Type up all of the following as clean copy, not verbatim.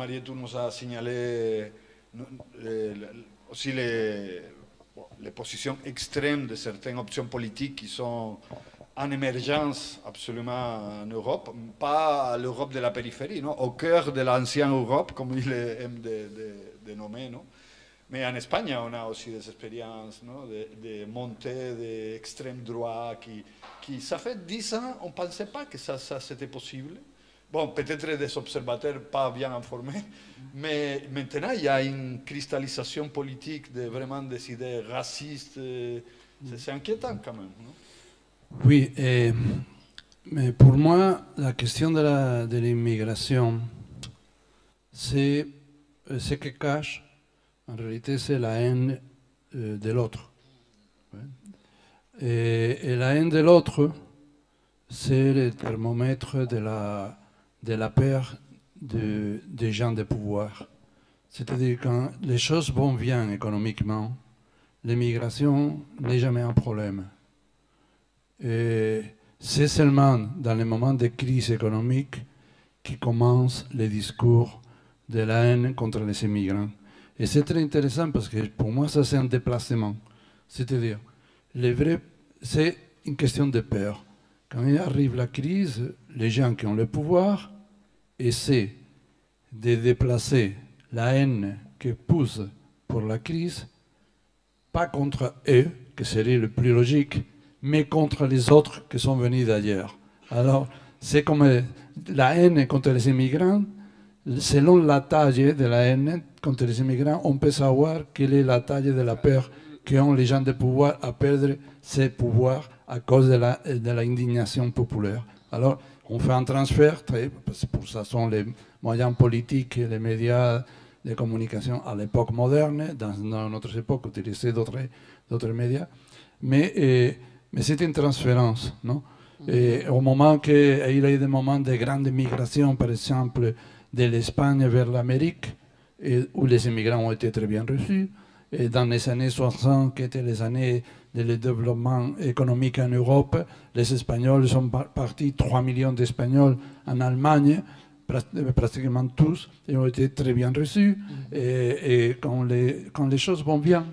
Marietou nous a signalé aussi les positions extrêmes de certaines options politiques qui sont en émergence absolument en Europe, pas l'Europe de la périphérie, non, au cœur de l'ancienne Europe, comme il aime de nommer, non. Mais en Espagne, on a aussi des expériences, non, de montée d'extrême droite qui, ça fait 10 ans, on ne pensait pas que ça c'était possible. Bon, peut-être des observateurs pas bien informés, mais maintenant il y a une cristallisation politique de vraiment des idées racistes. C'est inquiétant quand même, non? Oui, mais pour moi, la question de l'immigration, c'est ce que cache, en réalité, c'est la haine de l'autre. Et la haine de l'autre, c'est le thermomètre de la peur des gens de pouvoir. C'est-à-dire quand les choses vont bien économiquement, l'immigration n'est jamais un problème. Et c'est seulement dans les moments de crise économique qui commencent les discours de la haine contre les immigrants. Et c'est très intéressant parce que pour moi, ça c'est un déplacement. C'est-à-dire, c'est une question de peur. Quand il arrive la crise, les gens qui ont le pouvoir essaient de déplacer la haine qui pousse pour la crise, pas contre eux, que serait le plus logique, mais contre les autres qui sont venus d'ailleurs. Alors, c'est comme la haine contre les immigrants, selon la taille de la haine contre les immigrants, on peut savoir quelle est la taille de la peur qu'ont les gens de pouvoir à perdre ces pouvoirs à cause de l'indignation populaire. Alors, on fait un transfert, pour ça sont les moyens politiques et les médias de communication à l'époque moderne, dans notre époque, utiliser d'autres médias, mais c'est une transférence, non? Et au moment qu'il y a eu des moments de grande migration, par exemple, de l'Espagne vers l'Amérique, où les immigrants ont été très bien reçus, et dans les années 60, qui étaient les années de développement économique en Europe, les Espagnols sont partis, 3 millions d'Espagnols en Allemagne, pratiquement tous, et ont été très bien reçus. Et quand les choses vont bien,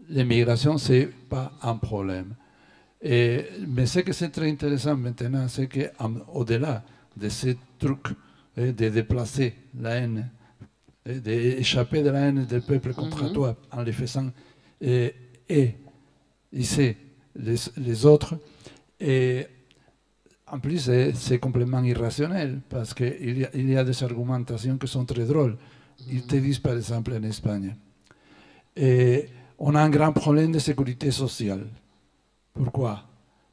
l'immigration, ce n'est pas un problème. Mais ce que c'est très intéressant maintenant, c'est qu'au-delà de ces trucs de déplacer la haine, d'échapper de la haine des peuples contre toi en les faisant ici les autres, et en plus c'est complètement irrationnel parce qu'il y a des argumentations qui sont très drôles. Ils te disent par exemple en Espagne, on a un grand problème de sécurité sociale. Pourquoi?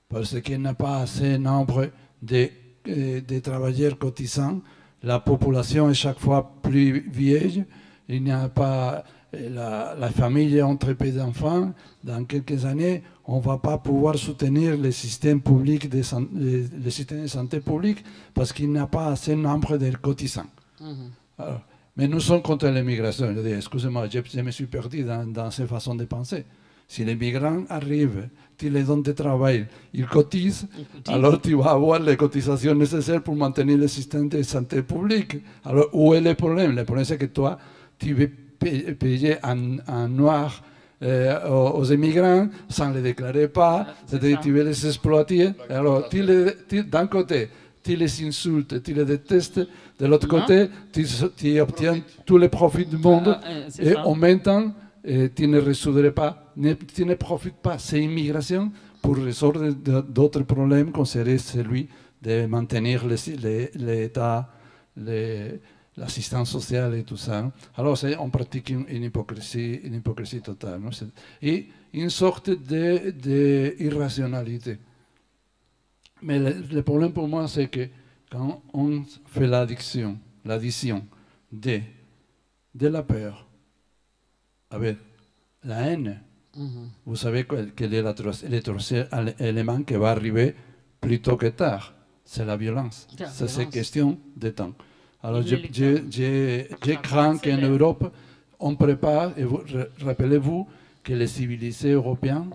Parce qu'il n'y a pas assez nombre de travailleurs cotisants, la population est chaque fois plus vieille, il n'y a pas la famille entre peu d'enfants. Dans quelques années, on ne va pas pouvoir soutenir le système public le système de santé publique parce qu'il n'y a pas assez nombre de cotisants. Alors, mais nous sommes contre l'immigration. Je dis, excusez-moi, je me suis perdu dans ces façons de penser. Si les migrants arrivent, tu les donnes de travail, ils cotisent, alors tu vas avoir les cotisations nécessaires pour maintenir le système de santé publique. Alors, où est le problème? Le problème, c'est que toi, tu veux payer en noir aux immigrants sans les déclarer pas, c'est-à-dire tu veux les exploiter. Alors, d'un côté, tu les insultes, tu les détestes, de l'autre côté, tu obtiens tous les profits du monde, et en même temps, tu ne résoudrais pas, tu ne profites pas de ces immigrations pour résoudre d'autres problèmes comme serait celui de maintenir l'État, l'assistance sociale et tout ça. Alors on pratique une hypocrisie totale, non? Et une sorte d'irrationalité. Mais le problème pour moi, c'est que quand on fait l'addition de la peur avec la haine, vous savez quel est le troisième élément qui va arriver plus tôt que tard, c'est la violence. Ça, c'est question de temps. Alors, je crains qu'en Europe, on prépare, et rappelez-vous que les civilisés européens,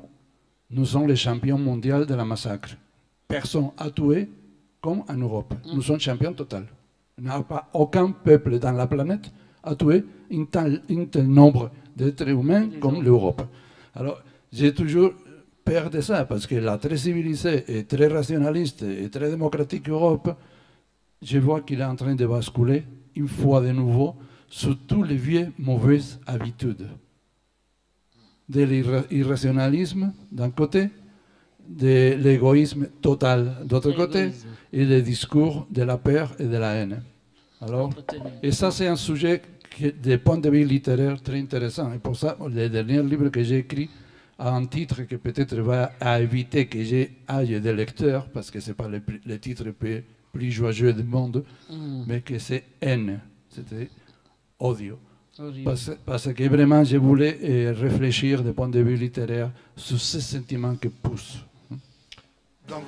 nous sommes les champions mondiaux de la massacre. Personne n'a tué comme en Europe. Nous sommes champions total. Il n'y a pas aucun peuple dans la planète a tué un tel nombre d'êtres humains comme l'Europe. Alors, j'ai toujours peur de ça, parce que la très civilisée et très rationaliste et très démocratique Europe, je vois qu'il est en train de basculer une fois de nouveau sur toutes les vieilles mauvaises habitudes. De l'irrationalisme d'un côté, de l'égoïsme total d'autre côté, et le discours de la peur et de la haine. Alors, et ça, c'est un sujet qui, de point de vue littéraire, très intéressant. Et pour ça, le dernier livre que j'ai écrit a un titre que peut-être va éviter que j'ai des lecteurs, parce que ce n'est pas le titre plus joyeux du monde, mais que c'est haine, c'était odio. Parce que vraiment, je voulais réfléchir du point de vue littéraire sur ces sentiments qui poussent. Donc,